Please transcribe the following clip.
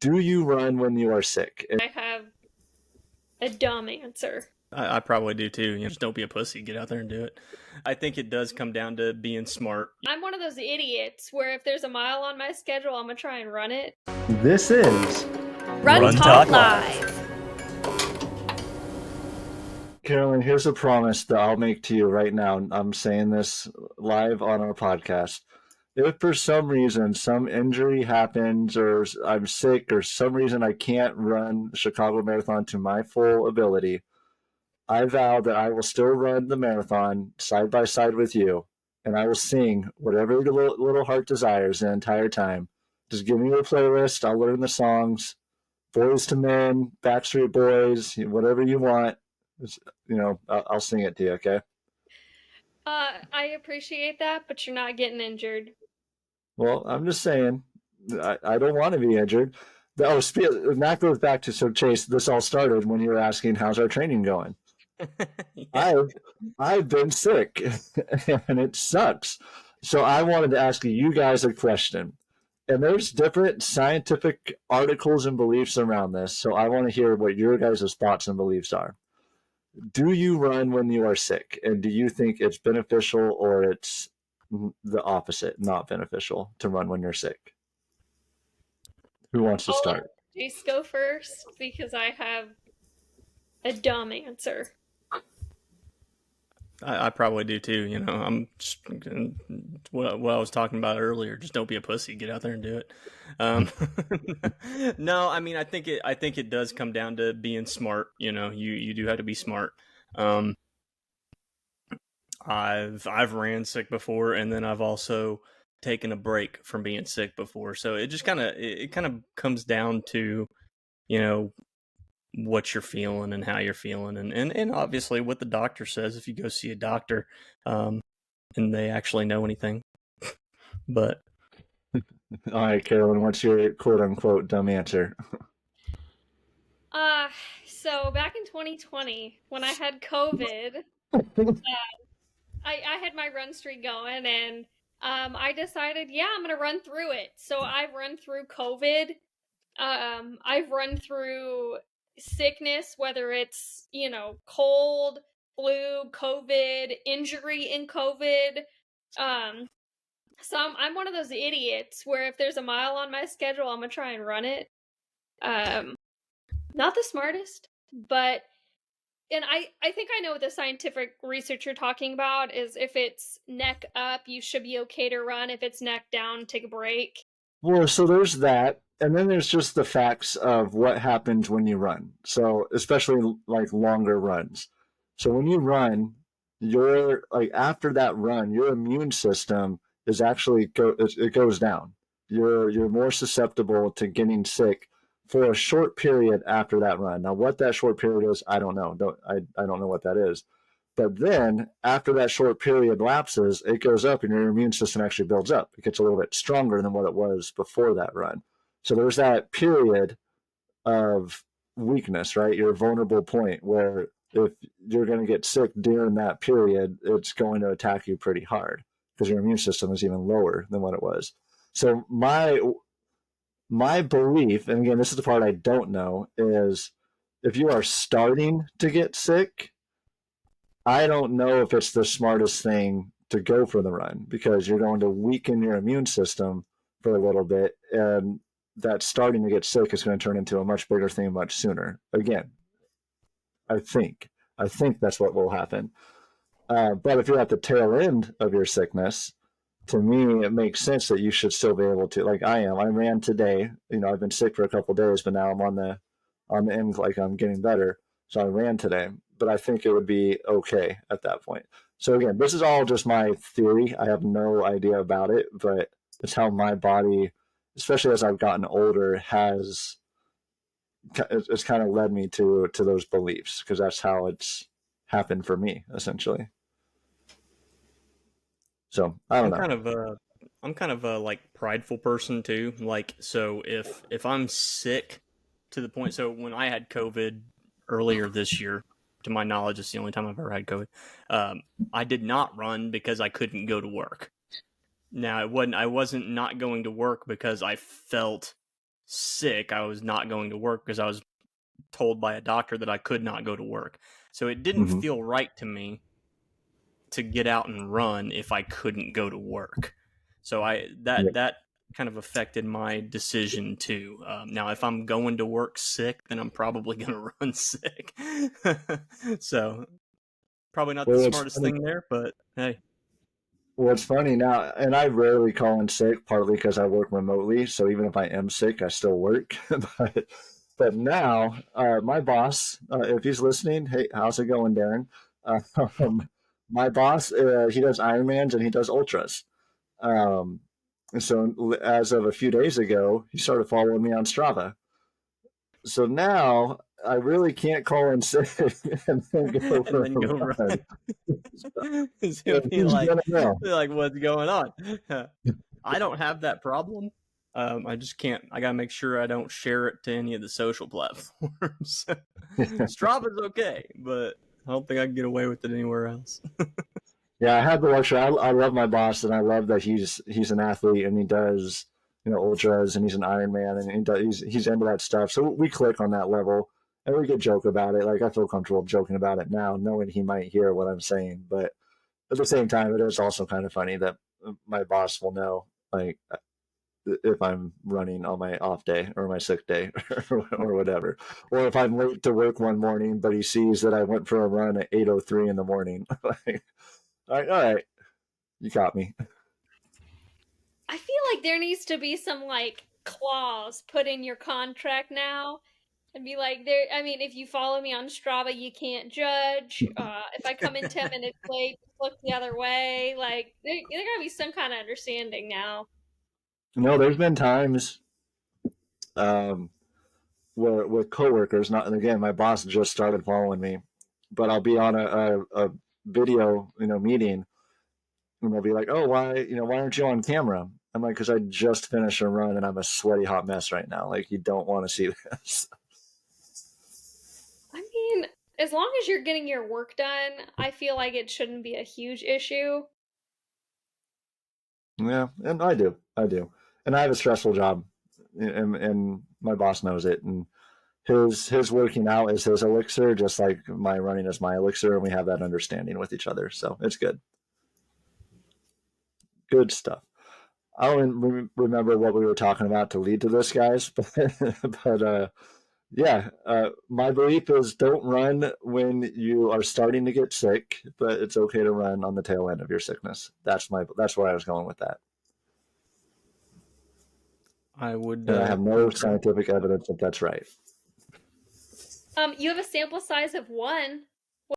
Do you run when you are sick? I have a dumb answer. I probably do too. Just don't be a pussy. Get out there and do it. I think it does come down to being smart. I'm one of those idiots where if there's a mile on my schedule, I'm gonna try and run it. This is RunTok Live. Carolyn, here's a promise that I'll make to you right now. I'm saying this live on our podcast. If for some reason some injury happens or I'm sick or some reason I can't run Chicago Marathon to my full ability, I vow that I will still run the marathon side by side with you, and I will sing whatever your little heart desires the entire time. Just give me your playlist. I'll learn the songs. Boys to Men, Backstreet Boys, whatever you want. I'll sing it to you, okay? I appreciate that, but you're not getting injured. Well, I'm just saying, I don't want to be injured. That goes back to, so Chase, this all started when you were asking, how's our training going? Yeah. I've been sick and it sucks. So I wanted to ask you guys a question. And there's different scientific articles and beliefs around this. So I want to hear what your guys' thoughts and beliefs are. Do you run when you are sick? And do you think it's beneficial or it's the opposite, not beneficial to run when you're sick? Who wants to start? Jace, go first because I have a dumb answer. I probably do too. I'm just what I was talking about earlier. Just don't be a pussy. Get out there and do it. No, I mean, I think it does come down to being smart. You do have to be smart. I've ran sick before, and then I've also taken a break from being sick before. So it just kind of comes down to, what you're feeling and how you're feeling, and obviously what the doctor says if you go see a doctor, and they actually know anything. But all right, Carolyn, what's your quote unquote dumb answer? So back in 2020, when I had COVID, I had my run streak going, and I decided, I'm gonna run through it. So I've run through COVID. I've run through sickness, whether it's, cold, flu, COVID, injury in COVID. So I'm one of those idiots where if there's a mile on my schedule, I'm gonna try and run it. Not the smartest, but and I think I know what the scientific research you're talking about is. If it's neck up, you should be okay to run. If it's neck down, take a break. Well, so there's that. And then there's just the facts of what happens when you run. So especially like longer runs. So when you run, you're like after that run, your immune system is actually it goes down. You're more susceptible to getting sick for a short period after that run. Now, what that short period is, I don't know. I don't know what that is. But then after that short period lapses, it goes up and your immune system actually builds up. It gets a little bit stronger than what it was before that run. So there's that period of weakness, right? Your vulnerable point where if you're going to get sick during that period, it's going to attack you pretty hard because your immune system is even lower than what it was. So my belief, and again, this is the part I don't know, is if you are starting to get sick, I don't know if it's the smartest thing to go for the run because you're going to weaken your immune system for a little bit, and that starting to get sick is going to turn into a much bigger thing much sooner. Again, I think that's what will happen. But if you're at the tail end of your sickness, to me, it makes sense that you should still be able to, like I am. I ran today. I've been sick for a couple of days, but now I'm on the end, like I'm getting better. So I ran today, but I think it would be okay at that point. So again, this is all just my theory. I have no idea about it, but it's how my body, especially as I've gotten older, it's kind of led me to those beliefs because that's how it's happened for me, essentially. So I don't know. I'm kind of a like prideful person too. Like, so if I'm sick to the point, so when I had COVID earlier this year, to my knowledge, it's the only time I've ever had COVID. I did not run because I couldn't go to work. Now I wasn't not going to work because I felt sick, I was not going to work because I was told by a doctor that I could not go to work. So it didn't Mhm. feel right to me to get out and run if I couldn't go to work. So that kind of affected my decision too. Now, if I'm going to work sick, then I'm probably going to run sick. So probably not the Well, it's smartest funny. thing there, but hey. Well, it's funny now, and I rarely call in sick, partly because I work remotely. So even if I am sick, I still work. but but now, my boss, if he's listening, hey, how's it going, Darren? Uh, um, my boss, he does Ironmans and he does ultras. Um, and so as of a few days ago, he started following me on Strava. So now I really can't call in sick and then go And for then a go run. run. It's So gonna be he's gonna know. like, what's going on? I don't have that problem. I just can't. I gotta make sure I don't share it to any of the social platforms. Strava's okay, but I don't think I can get away with it anywhere else. Yeah, I had the luxury. I love my boss, and I love that he's an athlete and he does ultras and he's an Ironman and he's into that stuff. So we click on that level and we could joke about it. Like I feel comfortable joking about it now, knowing he might hear what I'm saying. But at the same time, it is also kind of funny that my boss will know like if I'm running on my off day or my sick day or whatever, or if I'm late to work one morning, but he sees that I went for a run at 8:03 in the morning. Like, all right, you caught me. I feel like there needs to be some like clause put in your contract now and be like there. I mean, if you follow me on Strava, you can't judge. If I come in 10 minutes late, just look the other way. Like there gotta be some kind of understanding now. No, there's been times um, where with coworkers, not and again, my boss just started following me, but I'll be on a video, meeting, and they'll be like, "Oh, why aren't you on camera?" I'm like, "Because I just finished a run and I'm a sweaty hot mess right now. Like, you don't want to see this." I mean, as long as you're getting your work done, I feel like it shouldn't be a huge issue. Yeah, and I do, and I have a stressful job, and my boss knows it, and his working out is his elixir, just like my running is my elixir, and we have that understanding with each other. So it's good, good stuff. I don't remember what we were talking about to lead to this, guys, but yeah, my belief is don't run when you are starting to get sick, but it's okay to run on the tail end of your sickness. That's where I was going with that, I would and I have no concur. scientific evidence that that's right. You have a sample size of one.